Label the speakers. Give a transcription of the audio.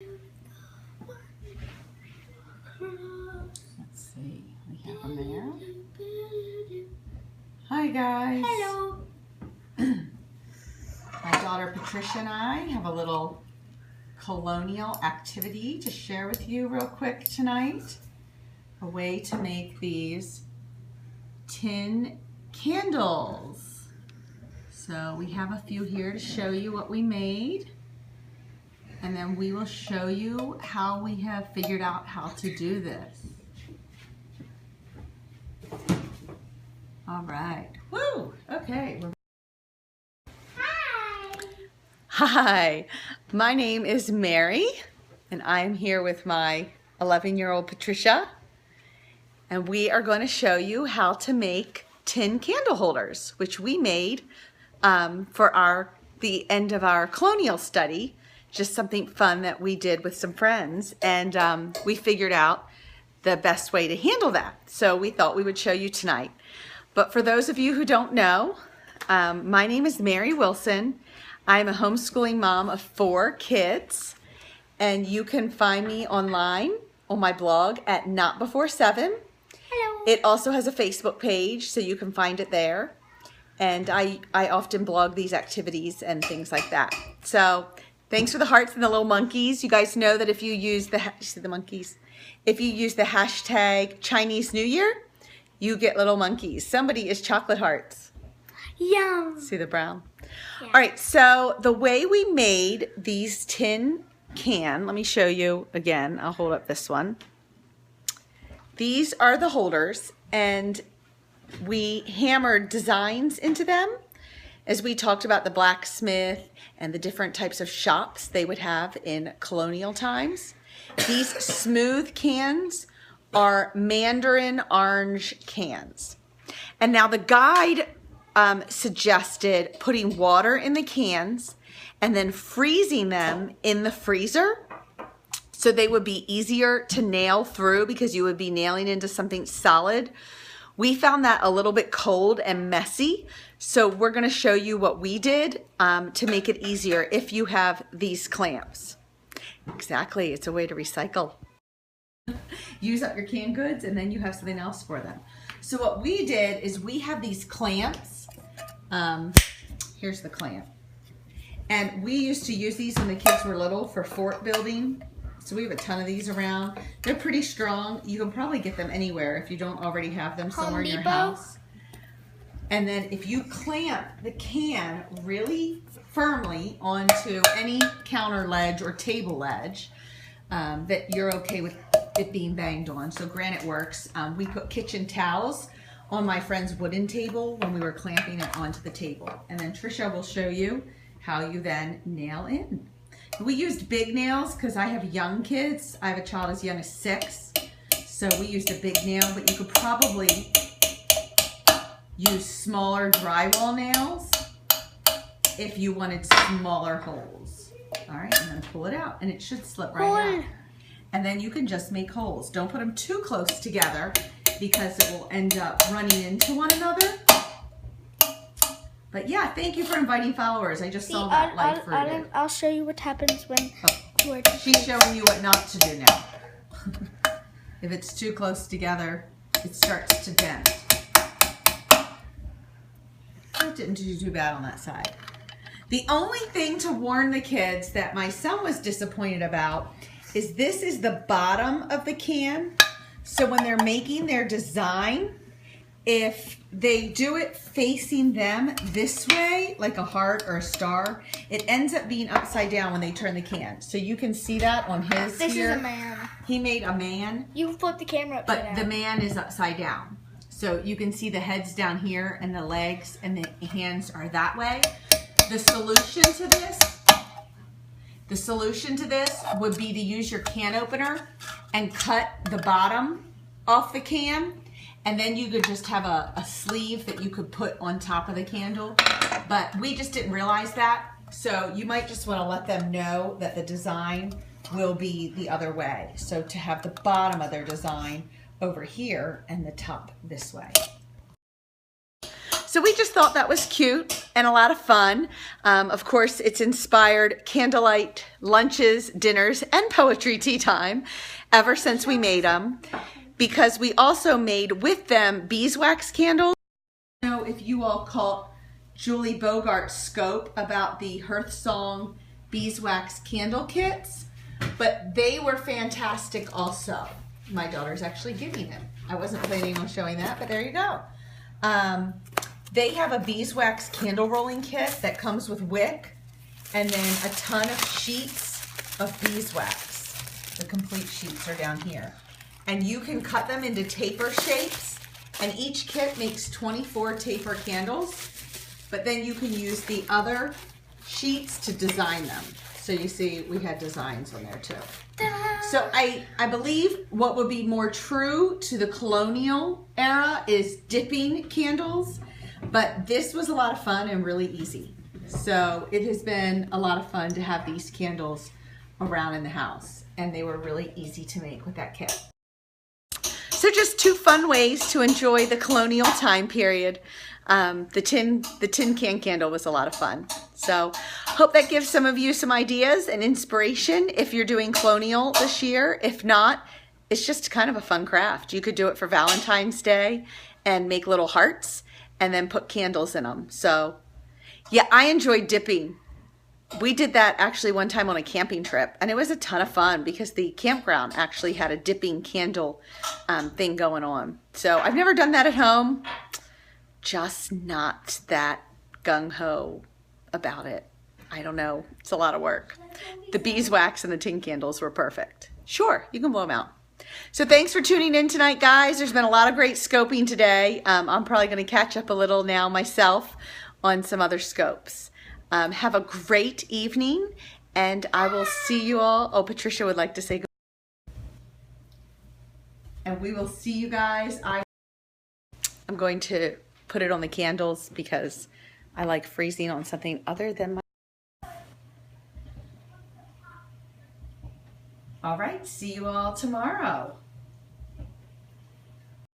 Speaker 1: Let's see, we have them there. Hi guys.
Speaker 2: Hello.
Speaker 1: My daughter Patricia and I have a little colonial activity to share with you real quick tonight. A way to make these tin candles. So we have a few here to show you what we made. And then we will show you how we have figured out how to do this. All right. Woo! Okay. Hi, my name is Mary, and I'm here with my 11-year-old Patricia, and we are going to show you how to make tin candle holders, which we made for the end of our colonial study. Just something fun that we did with some friends, and we figured out the best way to handle that. So we thought we would show you tonight. But for those of you who don't know, my name is Mary Wilson. I'm a homeschooling mom of 4 kids, and you can find me online on my blog at Not Before 7.
Speaker 2: Hello.
Speaker 1: It also has a Facebook page, so you can find it there. And I often blog these activities and things like that. So thanks for the hearts and the little monkeys. You guys know that if you use the, you see the monkeys? If you use the hashtag Chinese New Year, you get little monkeys. Somebody is chocolate hearts.
Speaker 2: Yum.
Speaker 1: See the brown?
Speaker 2: Yeah.
Speaker 1: All right, so the way we made these tin can, let me show you again. I'll hold up this one. These are the holders, and we hammered designs into them as we talked about the blacksmith and the different types of shops they would have in colonial times. These smooth cans are mandarin orange cans. And now the guide suggested putting water in the cans and then freezing them in the freezer so they would be easier to nail through because you would be nailing into something solid. We found that a little bit cold and messy, so we're going to show you what we did to make it easier if you have these clamps. Exactly, it's a way to recycle. Use up your canned goods and then you have something else for them. So what we did is we have these clamps. Here's the clamp. And we used to use these when the kids were little for fort building. So we have a ton of these around. They're pretty strong. You can probably get them anywhere if you don't already have them somewhere in your house. And then if you clamp the can really firmly onto any counter ledge or table ledge, that you're okay with it being banged on. So granite works. We put kitchen towels on my friend's wooden table when we were clamping it onto the table. And then Trisha will show you how you then nail in. We used big nails because I have young kids. I have a child as young as 6. So we used a big nail, but you could probably use smaller drywall nails if you wanted smaller holes. All right, and then pull it out and it should slip right out. And then you can just make holes. Don't put them too close together because it will end up running into one another. But yeah, thank you for inviting followers. I just saw that light for you.
Speaker 2: I'll show you what happens when
Speaker 1: She's showing you what not to do now. If it's too close together, it starts to dent. That didn't do too bad on that side. The only thing to warn the kids that my son was disappointed about is this is the bottom of the can. So when they're making their design, if they do it facing them this way, like a heart or a star, it ends up being upside down when they turn the can. So you can see that on his
Speaker 2: This
Speaker 1: here.
Speaker 2: is a man.
Speaker 1: He made a man.
Speaker 2: You flip the camera upside down.
Speaker 1: But the man is upside down. So you can see the head's down here and the legs and the hands are that way. The solution to this would be to use your can opener and cut the bottom off the can, and then you could just have a sleeve that you could put on top of the candle. But we just didn't realize that, so you might just want to let them know that the design will be the other way. So to have the bottom of their design over here and the top this way. So we just thought that was cute, and a lot of fun. Of course, it's inspired candlelight lunches, dinners, and poetry tea time ever since we made them, because we also made with them beeswax candles. I don't know if you all caught Julie Bogart's scope about the Hearth Song beeswax candle kits, but they were fantastic also. My daughter's actually giving them. I wasn't planning on showing that, but there you go. They have a beeswax candle rolling kit that comes with wick and then a ton of sheets of beeswax. The complete sheets are down here. And you can cut them into taper shapes, and each kit makes 24 taper candles, but then you can use the other sheets to design them. So you see we had designs on there too. So I believe what would be more true to the colonial era is dipping candles, but this was a lot of fun and really easy. So it has been a lot of fun to have these candles around in the house, and they were really easy to make with that kit. So just 2 fun ways to enjoy the colonial time period. The tin can candle was a lot of fun. So hope that gives some of you some ideas and inspiration if you're doing colonial this year. If not, it's just kind of a fun craft. You could do it for Valentine's Day and make little hearts and then put candles in them. So yeah, I enjoyed dipping. We did that actually one time on a camping trip, and it was a ton of fun because the campground actually had a dipping candle thing going on. So I've never done that at home. Just not that gung-ho about it. I don't know. It's a lot of work. The beeswax and the tin candles were perfect. Sure, you can blow them out. So thanks for tuning in tonight, guys. There's been a lot of great scoping today. I'm probably going to catch up a little now myself on some other scopes. Have a great evening, and I will see you all. Oh, Patricia would like to say goodbye. And we will see you guys. I'm going to put it on the candles because I like freezing on something other than my... All right, see you all tomorrow.